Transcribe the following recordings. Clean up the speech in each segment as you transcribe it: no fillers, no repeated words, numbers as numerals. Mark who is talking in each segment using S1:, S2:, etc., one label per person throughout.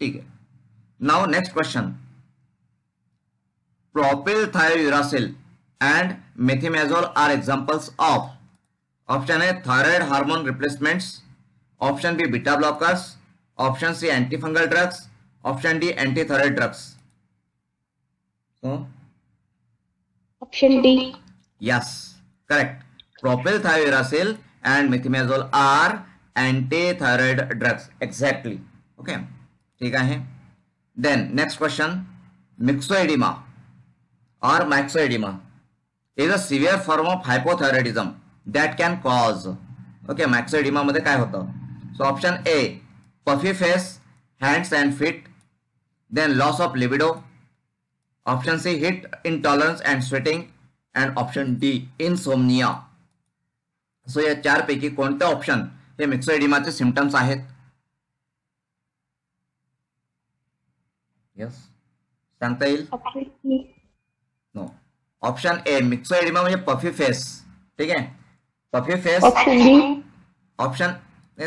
S1: ठीक है. Now next question. Propylthiouracil and methimazole are examples of. Option A, thyroid hormone replacements. Option B, beta blockers. Option C, antifungal drugs. Option D, antithyroid drugs. So
S2: option D.
S1: Yes, correct. Propylthiouracil and methimazole are antithyroid drugs. Exactly. Okay, ठीक है. Then next question. Myxoedema or myxoedema is a severe form of hypothyroidism that can cause. Okay, myxoedema मध्ये काय होतं? So option A, puffy face, hands and feet. Then loss of libido. Option C, heat intolerance and sweating. And option D, insomnia. So या चार पैकी कोणते option हे मिक्सोएडिमाचे symptoms आहेत? Yes, सांगता येईल? नो. ऑप्शन ए, मिक्सोएडिमा म्हणजे पफी फेस. ठीक आहे, puffy face. Option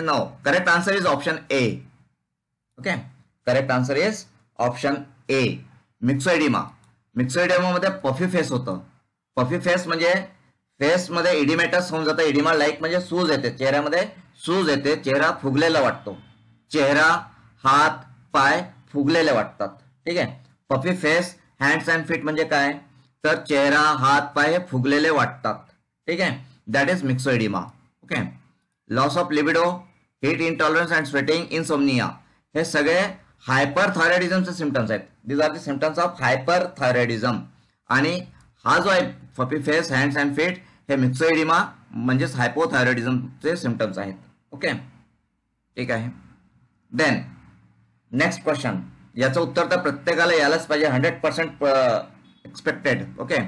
S1: no, correct answer is option A. Okay, correct answer is option A. Myxoedema मध्ये पफी फेस होतं. पफी फेस म्हणजे फेस मध्ये इडिमेटस होऊन जातं. इडिमा लाईक म्हणजे सूज येते, चेहऱ्यामध्ये सूज येते, चेहरा फुगलेला वाटतो, चेहरा हात पाय फुगलेले वाटतात. ठीक आहे, puffy face, hands and feet म्हणजे काय? तर चेहरा हात पाय हे फुगलेले वाटतात. ठीक आहे, that is myxoedema. Okay. Loss of libido, heat intolerance and sweating, insomnia हे सगळे हायपरथायरॉइडिझमचे सिम्पटम्स आहेत. These are the symptoms of hyperthyroidism. आणि हा जो आहे puffy face, hands and feet हे मिक्सोएडिमा म्हणजेच हायपोथायरॉइडिझमचे सिम्पटम्स आहेत. ओके, ठीक आहे. Then next question. याचं उत्तर तर प्रत्येकाला यायलाच पाहिजे. 100% एक्सपेक्टेड. ओके,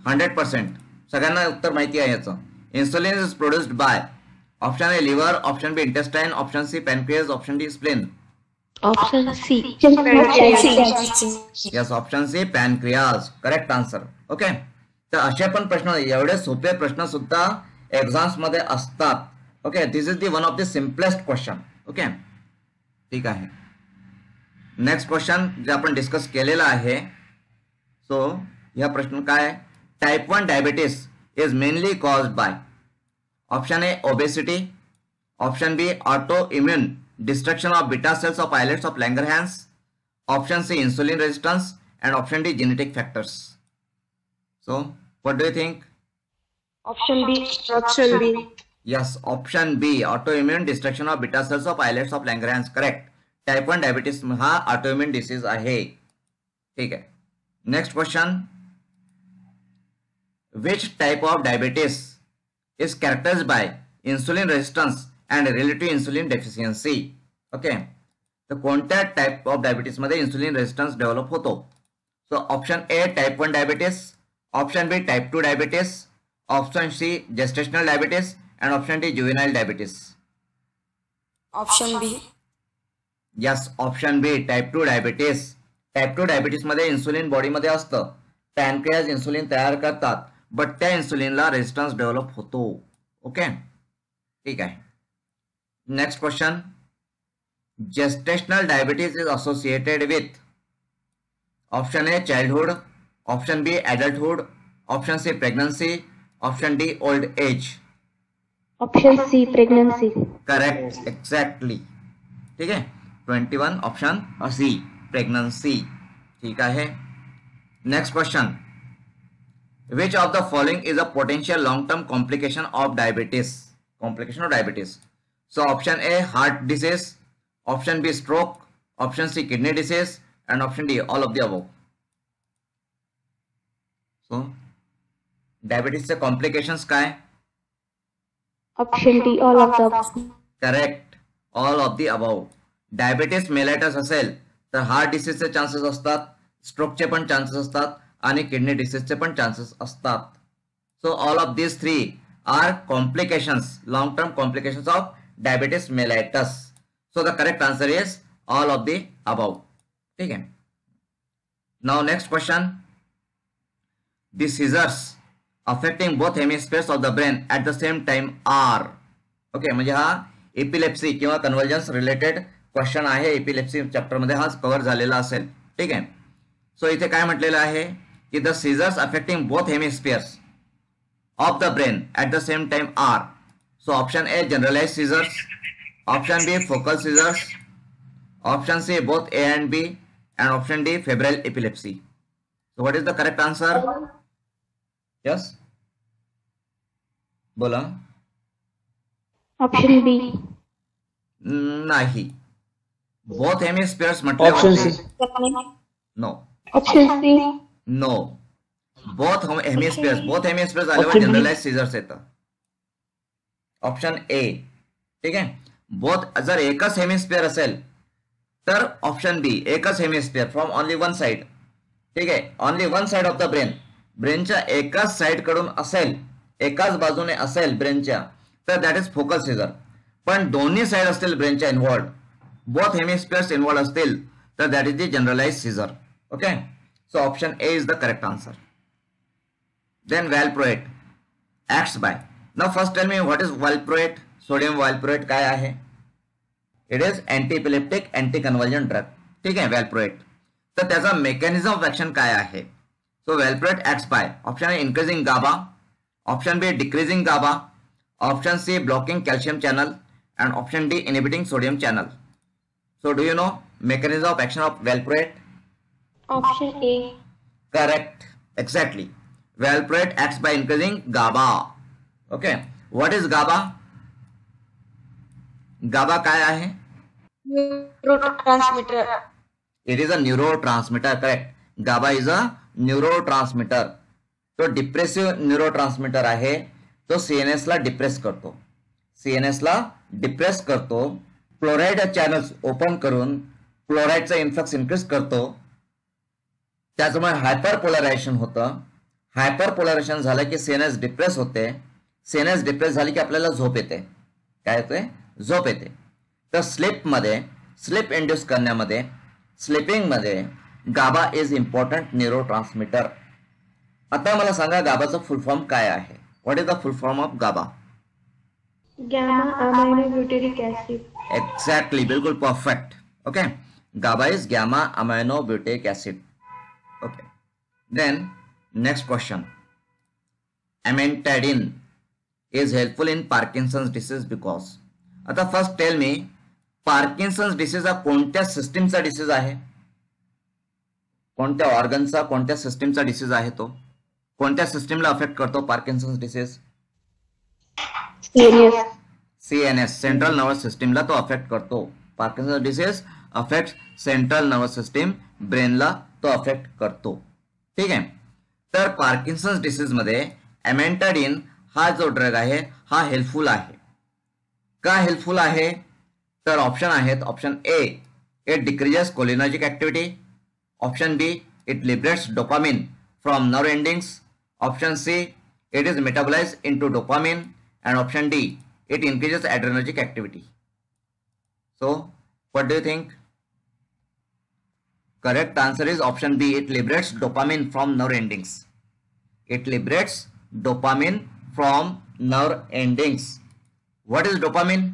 S1: 100% सगळ्यांना उत्तर माहिती आहे याचं. Insulin is produced by. Option A liver, option B intestine, option C pancreas, option D spleen.
S2: Option C.
S1: Yes, option C pancreas, correct answer. Okay, तर असे पण प्रश्न, एवढे सोपे प्रश्न सुद्धा एक्झाम्स मध्ये असतात. Okay, this is the one of the simplest question. Okay, ठीक आहे. नेक्स्ट क्वेश्चन जे आपण डिस्कस केलेला आहे. सो ह्या प्रश्न काय? Type 1 diabetes is mainly caused by. Option A obesity, option B auto immune destruction of beta cells of islets of Langerhans, option C insulin resistance, and option D genetic factors. So what do you think?
S2: Option B. Option B.
S1: Yes, option B auto immune destruction of beta cells of islets of Langerhans, correct. Type 1 diabetes हा autoimmune disease आहे. ठीक आहे. Next question. Which type of diabetes is characterised by insulin resistance and relative insulin deficiency. Okay, तर कोणत्या type of diabetes मध्ये insulin resistance develop होतो? So option A type 1 diabetes, option B type 2 diabetes, option C gestational diabetes, and option D juvenile diabetes.
S2: Option B.
S1: Yes, option B type 2 diabetes. Type 2 diabetes मध्ये insulin बॉडीमध्ये असतं. Pancreas insulin तयार करतात, but त्या इन्सुलिनला resistance develop होतो. Okay, ठीक आहे. Next question. Gestational diabetes is associated with. Option A childhood, option B adulthood, option C pregnancy, option D old age.
S2: Option C pregnancy.
S1: Correct, exactly. ठीक आहे, 21 option C pregnancy. ठीक आहे. Next question. Which of the following is a potential long term complication of diabetes? Complication of diabetes. So option A heart disease, option B stroke, option C kidney disease, and option D all of the above. So diabetes चे complications काय?
S2: Option D all of the above.
S1: Correct, all of the above. Diabetes mellitus असेल तर heart डिसीजचे chances असतात, स्ट्रोकचे पण chances असतात आणि kidney डिसीजचे पण chances असतात. So all of this 3 are complications, long term complications of diabetes mellitus. So the correct answer is all of the above. ठीक है. Now next question. The seizures affecting both hemispheres of the brain at the same time are. Okay, म्हणजे हा epilepsy किंवा convergence related question आहे epilepsy chapter मध्ये, हा cover झालेला असेल. ठीक आहे. सो इथे काय म्हटलेलं आहे की the seizures affecting both hemispheres of the brain at the same time are. So option A generalise seizures, option B focal seizures, option C both A and B, and option D febrile epilepsy. So what is the correct answer? Yes, बोला.
S2: Option B.
S1: नाही, both hemispheres म्हटल्यावरती no.
S2: Option C.
S1: No, both hemispheres आल्यावर generalise seizures येतं. Option A. ठीक आहे. Both जर एकच hemisphere असेल तर ऑप्शन बी एकच hemisphere from only one side. ठीक आहे. Only one side of the brain, ब्रेनच्या एकाच साइड कडून असेल, एकाच बाजूने असेल ब्रेनच्या, तर दॅट इज फोकल सीझर. पण दोन्ही साइड असतील ब्रेनच्या इन्व्हॉल्ड, बोथ हेमिस्फिअर्स इन्व्हॉल्ड असतील, तर that is the generalise seizure. Okay. So option A is the correct answer. Then valproate acts by. Now first tell me what is valproate. Sodium valproate काय आहे? It is anti epileptic anti conversion drug. ठीक आहे. व्हॅल्प्रोएट. तर त्याचा mechanism of action काय आहे? So valproate acts by option A increasing GABA, option B decreasing GABA, option C blocking calcium channel, and option D inhibiting sodium channel. So do you know mechanism of action of valproate?
S2: Option A.
S1: Correct. Exactly. Valproate acts by increasing GABA. Okay. What is GABA? GABA काय आहे?
S2: Neurotransmitter.
S1: It is a neurotransmitter. Correct. GABA is a neurotransmitter. तो depressive neurotransmitter आहे. तो CNS ला depress करतो. CNS ला depress करतो. Chloride channels open करून क्लोराइडचा इन्फ्लक्स इन्क्रीज करतो. त्याच्यामुळे हायपर पोलरायझेशन होतं. हायपर पोलरायझेशन झालं की सीएनएस डिप्रेस होते. सीएनएस डिप्रेस झाली की आपल्याला झोप येते. काय येते? झोप येते. तर स्लीप इंड्यूस करण्यामध्ये, स्लीपिंग मध्ये गाबा इज इम्पॉर्टंट न्यूरोट्रांसमीटर. आता मला सांगा गाबाचं फुल फॉर्म काय आहे? What is the full form of GABA?
S2: Gamma aminobutyric acid.
S1: Exactly. बिलकुल perfect. Okay. GABA is gamma aminobutyric acid. Okay. Then next question. Amantadine is helpful in Parkinson's disease because. आता first tell me, Parkinson's disease हा कोणत्या सिस्टीमचा disease आहे? कोणत्या ऑर्गनचा, कोणत्या सिस्टीमचा disease आहे? तो कोणत्या सिस्टीमला अफेक्ट करतो Parkinson's disease? CNS, central nervous सिस्टीमला तो अफेक्ट करतो. Parkinson's disease affect central nervous system, ब्रेनला तो अफेक्ट करतो. ठीक आहे. तर पार्किन्सन्स डिसीज मध्ये एमेंटाडिन हा जो ड्रग आहे हा हेल्पफुल आहे. का हेल्पफुल आहे? तर ऑप्शन आहेत. Option A, it decreases cholinergic activity. Option B, it liberates dopamine from nerve endings. Option C, it is metabolise into dopamine, and option D, it increases adrenergic activity. So what do you think? Correct answer is option B, it liberates dopamine from nerve endings. It liberates dopamine from nerve endings. What is dopamine?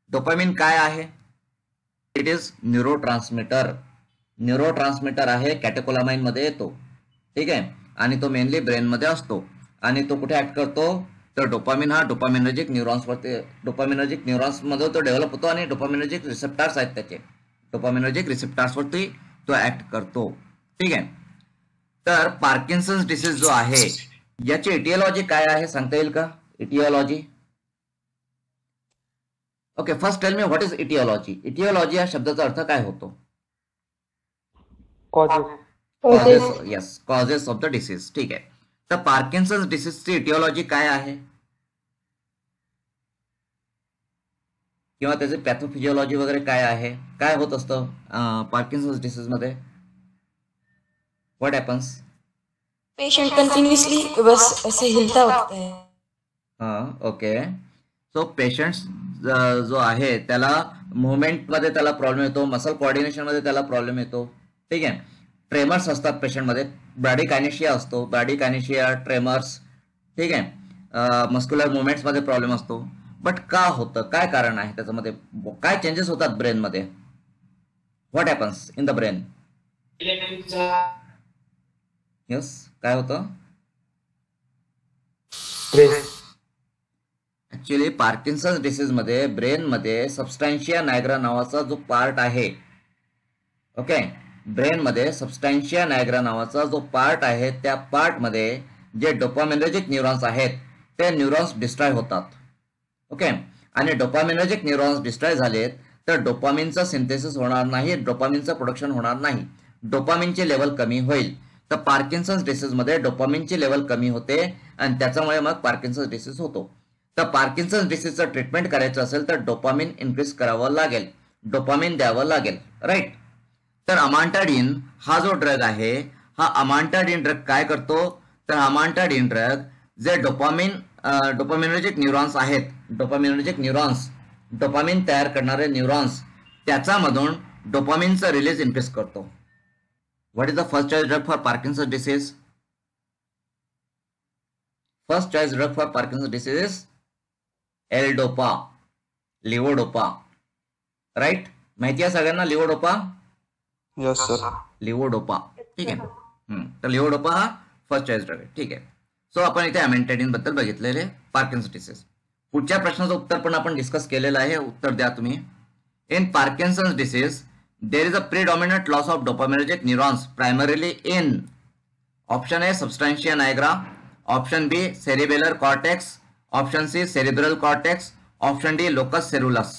S1: Dopamine काय आहे? It is neurotransmitter. Neurotransmitter आहे, कॅटेकोलामाइन मध्ये येतो. ठीक आहे. आणि तो mainly brain मध्ये असतो. आणि तो कुठे ऍक्ट करतो? तर डोपामिन हा डोपामिनर्जिक न्यूरॉन्सवरती, डोपामिनर्जिक न्यूरॉन्समध्ये तो डेव्हलप होतो आणि डोपामिनर्जिक रिसेप्टर्स आहेत त्याचे, डोपामिनर्जिक रिसेप्टर्सवरती तो ऍक्ट करतो. ठीक आहे. तर पार्किन्सन्स डिसीज जो आहे याची इटिओलॉजी काय आहे सांगता येईल का? Aetiology. Okay. First tell me what is aetiology. Aetiology या शब्दाचा अर्थ काय होतो? Causes. Yes, causes of the disease. ठीक आहे. तर पार्किन्सन्स डिसीजची इटिओलॉजी काय आहे किंवा त्याचे पॅथोफिजिओलॉजी वगैरे काय आहे? काय होत असतं पार्किन्सन्स डिसीज मध्ये? What happens?
S2: पेशेंट कंटिन्यूअसली बस ऐसे हिलता होता है.
S1: हां. ओके. सो पेशंट जो आहे त्याला मुवमेंट मध्ये त्याला प्रॉब्लेम येतो, मसल कोऑर्डिनेशन मध्ये त्याला प्रॉब्लेम येतो. ठीक आहे. ट्रेमर्स असतात पेशंटमध्ये, ब्रॅडिकायनेशिया असतो, ब्रॅडिकायनेशिया, ट्रेमर्स. ठीक आहे. मस्क्युलर मुवमेंट्स मध्ये प्रॉब्लेम असतो. बट का होतं, काय कारण आहे त्याच्यामध्ये, काय चेंजेस होतात ब्रेन मध्ये, what happens in the brain? Yes, काय होतं? ऍक्च्युली पार्किन्सन डिसीज मध्ये ब्रेन मध्ये सबस्टॅन्शिया नायग्रा नावाचा जो पार्ट आहे, ओके, ब्रेन मध्ये सबस्टॅन्शिया नायग्रा नावाचा जो पार्ट आहे, त्या पार्ट मध्ये जे डोपामिनर्जिक न्यूरॉन्स आहेत ते न्यूरॉन्स डिस्ट्रॉय होतात. ओके, आणि डोपामिनर्जिक न्यूरॉन्स डिस्ट्रॉय झालेत तर डोपामिनचं सिंथेसिस होणार नाही, डोपामिनचं प्रोडक्शन होणार नाही, डोपामिनची लेवल कमी होईल. तर पार्किन्सन्स डिसीज मध्ये डोपामिनची लेवल कमी होते आणि त्याच्यामुळे मग पार्किन्सन्स डिसीज होतो. तर पार्किन्सन्स डिसीजचं ट्रीटमेंट करायचं असेल तर डोपामिन इन्क्रीज करावं लागेल, डोपामिन द्यावं लागेल, राईट. तर अमांटाडिन हा जो ड्रग आहे, हा अमांटाडिन ड्रग काय करतो, तर अमांटाडिन ड्रग जे डोपामिनर्जिक न्यूरॉन्स आहेत, डोपामिनर्जिक न्यूरॉन्स, डोपामिन तयार करणारे न्यूरॉन्स, त्याच्यामधून डोपामिनचं रिलीज इन्क्रीज करतो. What is the first choice drug for Parkinson disease? First choice drug for Parkinson disease is L-dopa, levodopa, right. माहिती आहे सगळ्यांना लिवोडोपा?
S3: Yes sir.
S1: लिवोडोपा, ठीक आहे. तर लिवोडोपा हा फर्स्ट चॉइस ड्रग आहे, ठीक आहे. सो आपण इथे अमेंटाडिन बद्दल बघितलेले पार्किन्सन डिसीज. पुढच्या प्रश्नाचं उत्तर पण आपण डिस्कस केलेलं आहे, उत्तर द्या तुम्ही. In Parkinson disease there is a predominant loss of dopaminergic neurons primarily in, option A substantia nigra, option B cerebellar cortex, option C cerebral cortex, option D locus coeruleus.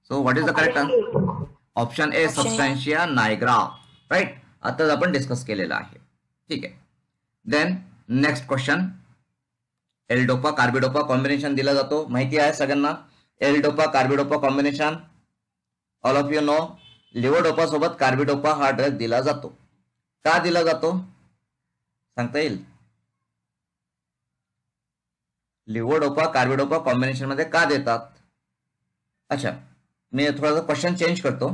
S1: So what is the correct answer? Option A substantia nigra, right. आताच आपण discuss केलेलं आहे, ठीक आहे. Then next question, L dopa carbidopa combination दिला जातो, माहिती आहे सगळ्यांना. L dopa carbidopa combination all of you know. Levodopa सोबत कार्बिडोपा हा ड्रग दिला जातो. का दिला जातो सांगता येईल? लिवोडोपा कार्बिडोपा कॉम्बिनेशन मध्ये का देतात? अच्छा, मी थोडासा क्वेश्चन चेंज करतो.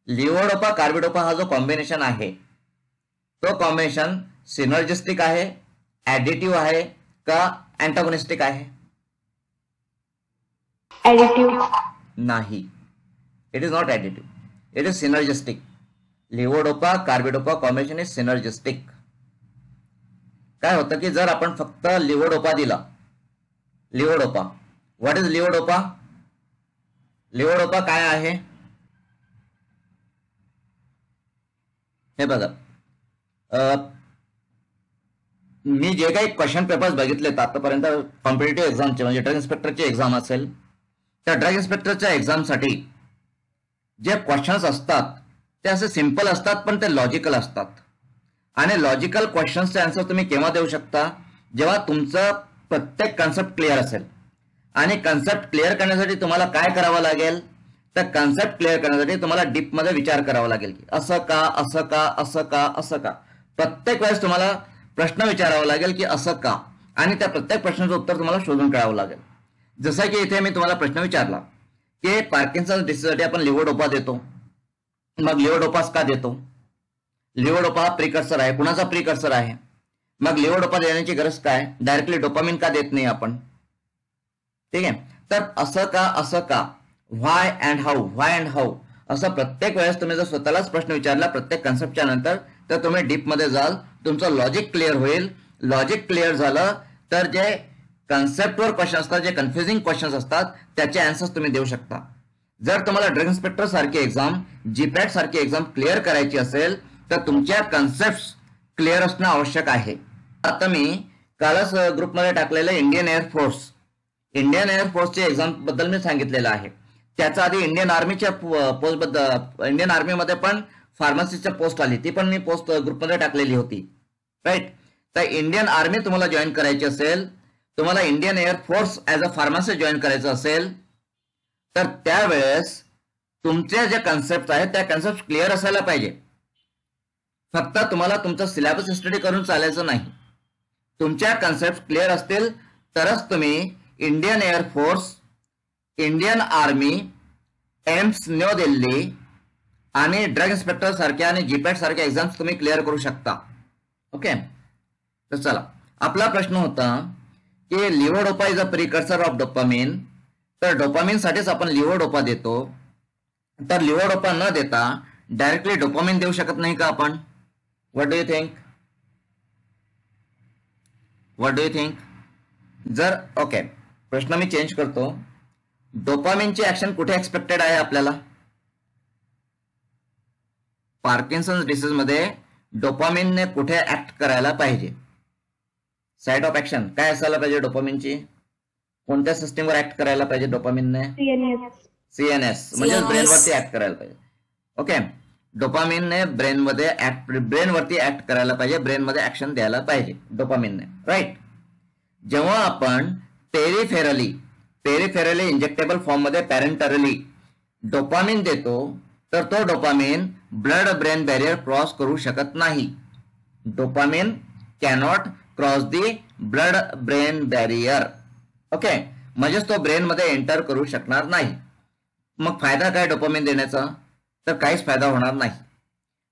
S1: लिवोडोपा कार्बिडोपा हा जो कॉम्बिनेशन आहे, तो कॉम्बिनेशन सिनर्जिस्टिक आहे, ऍडिटिव्ह आहे का अँटागोनिस्टिक आहे?
S2: Additive.
S1: नाही, it is not additive, it is synergistic. Levodopa carbidopa combination is synergistic. काय होतं की जर आपण फक्त लिवोडोपा दिला, levodopa, what is levodopa? Levodopa काय आहे हे बघा. मी जे काही क्वेश्चन पेपर्स बघितलेत आतापर्यंत कॉम्पिटेटिव्ह एक्झामचे, म्हणजे ड्रग इन्स्पेक्टरची एक्झाम असेल, त्या ड्रग इन्स्पेक्टरच्या एक्झामसाठी जे क्वेश्चन्स असतात ते असे सिंपल असतात पण ते लॉजिकल असतात. आणि लॉजिकल क्वेश्चन्सचे आन्सर तुम्ही केव्हा देऊ शकता? जेव्हा तुमचं प्रत्येक कन्सेप्ट क्लिअर असेल. आणि कन्सेप्ट क्लिअर करण्यासाठी तुम्हाला काय करावं लागेल? तर कन्सेप्ट क्लिअर करण्यासाठी तुम्हाला डीपमध्ये विचार करावा लागेल की असं का, असं का, असं का, असं का. प्रत्येक वेळेस तुम्हाला प्रश्न विचारावा लागेल की असं का, आणि त्या प्रत्येक प्रश्नाचं उत्तर तुम्हाला शोधून काढावं लागेल. जसं की इथे मी तुम्हाला प्रश्न विचारला की पार्किन्सन डिसीजसाठी आपण लिवोडोपा देतो, मग लिवोडोपास का देतो? लिवोडोपा हा प्रिकर्सर आहे, कुणाचा प्रिकर्सर आहे? मग लिवोडोपा देण्याची गरज काय? डायरेक्टली डोपामिन का देत नाही आपण? ठीक आहे. तर असं का, असं का, why and how, why and how, असं प्रत्येक वेळेस तुम्ही जर स्वतःलाच प्रश्न विचारला प्रत्येक कन्सेप्टच्या नंतर, तर तुम्ही डीपमध्ये जाल, तुमचं लॉजिक क्लिअर होईल. लॉजिक क्लिअर झालं तर जे कन्सेप्टवर क्वेश्चन असतात, जे कन्फ्युजिंग क्वेश्चन्स असतात, त्याचे आन्सर्स तुम्ही देऊ शकता. जर तुम्हाला ड्रग इन्स्पेक्टर सारखी एक्झाम, जीपॅट सारखी एक्झाम क्लिअर करायची असेल तर तुमच्या कन्सेप्ट क्लिअर असणं आवश्यक आहे. आता मी कालच ग्रुपमध्ये टाकलेलं इंडियन एअरफोर्स, इंडियन एअरफोर्सची एक्झाम बद्दल मी सांगितलेलं आहे. त्याच्या आधी इंडियन आर्मीच्या पोस्ट बद्दल, इंडियन आर्मीमध्ये पण फार्मसीच्या पोस्ट आली, ती पण मी पोस्ट ग्रुपमध्ये टाकलेली होती, राईट. तर इंडियन आर्मी तुम्हाला जॉईन करायची असेल, तुम्हाला Indian air force as a pharmacy join करायचं असेल, तर त्यावेळेस तुमचे जे कन्सेप्ट आहेत त्या कन्सेप्ट क्लिअर असायला पाहिजे. फक्त तुम्हाला तुमचा सिलेबस स्टडी करून चालायचं नाही. तुमच्या कन्सेप्ट क्लिअर असतील तरच तुम्ही Indian air force, Indian army, AIIMS new Delhi आणि ड्रग इन्स्पेक्टर सारख्या आणि जीपॅट सारख्या एक्झाम्स तुम्ही क्लिअर करू शकता. ओके. तर चला, आपला प्रश्न होता की levodopa is a precursor of dopamine, तर डोपामिन साठीच आपण लिव्होडोपा देतो. तर लिव्होडोपा न देता डायरेक्टली डोपामिन देऊ शकत नाही का आपण? What do you think? What do you think? जर ओके, प्रश्न मी चेंज करतो. डोपामिनची ऍक्शन कुठे एक्सपेक्टेड आहे आपल्याला? पार्किन्सन्स डिसीज मध्ये डोपामिनने कुठे ऍक्ट करायला पाहिजे? साइट ऑफ ऍक्शन काय असायला पाहिजे डोपामिनची? कोणत्या सिस्टीमवर ऍक्ट करायला पाहिजे डोपामिनने? सीएनएस म्हणजे ब्रेनवरती ऍक्ट करायला पाहिजे. ओके, डोपामिनने ब्रेनवरती ऍक्ट करायला पाहिजे, ब्रेनमध्ये ऍक्शन द्यायला पाहिजे डोपामिनने, राईट. जेव्हा आपण पेरिफेरली इंजेक्टेबल फॉर्म मध्ये पॅरेंटरली डोपामिन देतो, तर तो dopamine blood brain barrier cross करू शकत नाही. Dopamine cannot cross the blood brain barrier. Okay, म्हणजेच तो ब्रेन मध्ये एंटर करू शकणार नाही. मग फायदा काय डोपामिन देण्याचा? तर काहीच फायदा होणार नाही.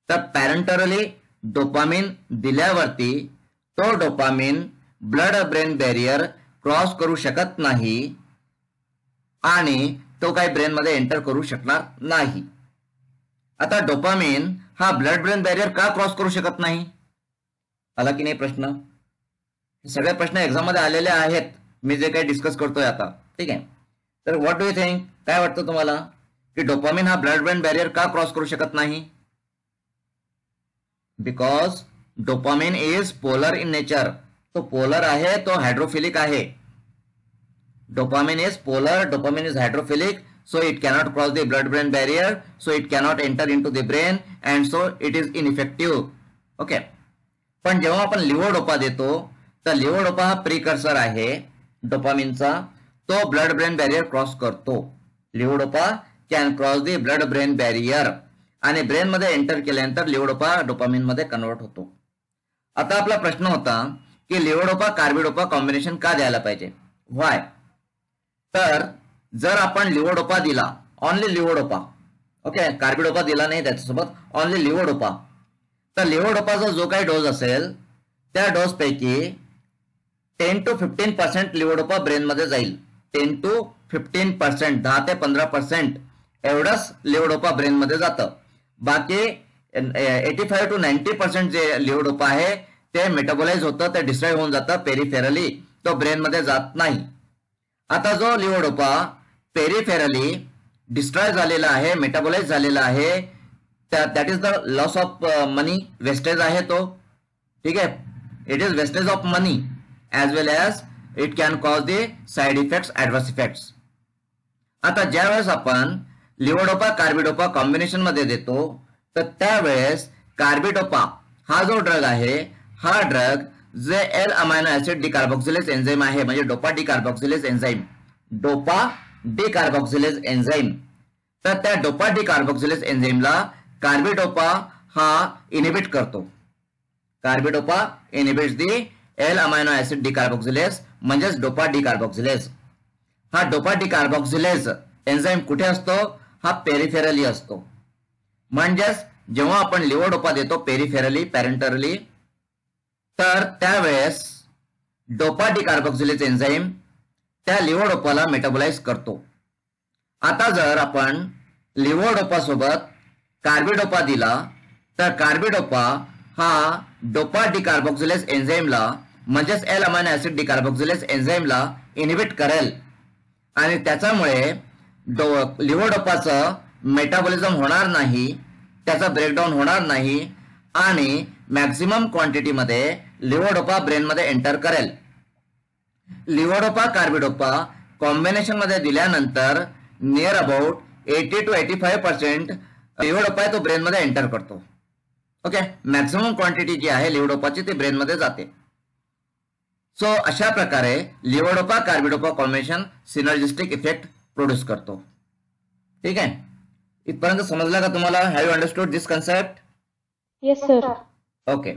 S1: तर पॅरेंटरली डोपामिन दिल्यावरती तो dopamine blood brain barrier cross करू शकत नाही आणि तो काही ब्रेनमध्ये एंटर करू शकणार नाही. आता डोपामिन हा ब्लड ब्रेन बॅरियर का क्रॉस करू शकत नाही? आला की नाही प्रश्न? सगळे प्रश्न एक्झाम मध्ये आलेले आहेत, मी जे काही डिस्कस करतोय आता, ठीक आहे. तर व्हॉट डू यू थिंक? काय वाटतं तुम्हाला की डोपामिन हा ब्लड ब्रेन बॅरियर का क्रॉस करू शकत नाही? Because dopamine is polar in nature. तो पोलर आहे, तो हायड्रोफिलिक आहे. Dopamine is polar, dopamine is hydrophilic, so it cannot cross the blood brain barrier, so it cannot enter into the brain and so it is ineffective. Okay, पण जेव्हा आपण लिव्होडोपा देतो तर लिव्होडोपा हा प्रिकर्सर आहे डोपामिनचा, तो ब्लड ब्रेन बॅरियर क्रॉस करतो. Levodopa can cross the blood brain barrier आणि ब्रेन मध्ये एंटर केल्यानंतर लिव्होडोपा डोपामिन मध्ये कन्वर्ट होतो. आता आपला प्रश्न होता की लिव्होडोपा कार्बिडोपा कॉम्बिनेशन का द्यायला पाहिजे? व्हाय? तर जर आपण लिव्होडोपा दिला, ऑनली लिव्होडोपा, ओके, कार्बिडोपा दिला नाही त्याच्यासोबत, ऑनली लिव्होडोपा, तर लिव्होडोपाचा जो काही डोस असेल त्या डोस पैकी 10 to 15% लिव्होडोपा ब्रेन मध्ये जाईल. 10 to 15%, 10 ते 15% एवढंच लिव्होडोपा ब्रेन मध्ये जातं. बाकी 85 to 90% जे लिव्होडोपा आहे ते मेटाबोलाइज होतं, ते डिस्ट्रॉय होऊन जातं पेरिफेरली, तो ब्रेन मध्ये जात नाही. आता जो लिव्होडोपा पेरिफेरली डिस्ट्रॉय झालेला आहे, मेटाबोलाइज झालेला आहे, that is the loss of money, wastage आहे तो, ठीक आहे. It is wastage of money as well as it can cause the side effects, adverse effects. आता ज्यावेळेस आपण लिव्होडोपा कार्बिडोपा कॉम्बिनेशन मध्ये देतो तर त्यावेळेस कार्बिडोपा हा जो ड्रग आहे, हा ड्रग जे L amino acid decarboxylase enzyme आहे, म्हणजे dopa decarboxylase enzyme, dopa decarboxylase enzyme, तर त्या डोपा डिकार्बोक्सिलेज एन्झाईमला कार्बिडोपा हा इनिबिट करतो. Carbidopa inhibits the L amino acid decarboxylase, म्हणजेच डोपा डिकार्बोक्सिलेज. हा डोपा डिकार्बोक्सिलेज एन्झाईम कुठे असतो? हा पेरिफेरली असतो. म्हणजेच जेव्हा आपण लिव्होडोपा देतो पेरिफेरली, पॅरेंटरली, तर त्यावेळेस डोपा डिकार्बोक्सिलेज एन्झाईम त्या लिव्होडोपाला मेटाबोलाइज करतो. आता जर आपण लिव्होडोपा सोबत कार्बिडोपा दिला तर कार्बिडोपा हा डोपा डिकार्बोक्सिलेज एन्झाईमला, म्हणजेच एल अमायनो ऍसिड डिकार्बोक्सिलेज एन्झाईमला इनिबिट करेल आणि त्याच्यामुळे लिव्होडोपाचं मेटाबॉलिझम होणार नाही, त्याचा ब्रेकडाऊन होणार नाही आणि मॅक्झिमम क्वांटिटीमध्ये लिव्होडोपा ब्रेनमध्ये एंटर करेल. लिव्होडोपा कार्बिडोपा कॉम्बिनेशन मध्ये दिल्यानंतर नियर अबाउट 80 to 85% लिव्होडोपा तो ब्रेन मध्ये एंटर करतो. ओके, मॅक्झिमम क्वांटिटी जी आहे लिव्होडोपाची ती ब्रेन मध्ये जाते. सो अशा प्रकारे levodopa carbidopa combination synergistic effect produce करतो. ठीक आहे, इथपर्यंत समजला का तुम्हाला? Have you understood this concept?
S2: Yes, sir.
S1: Okay.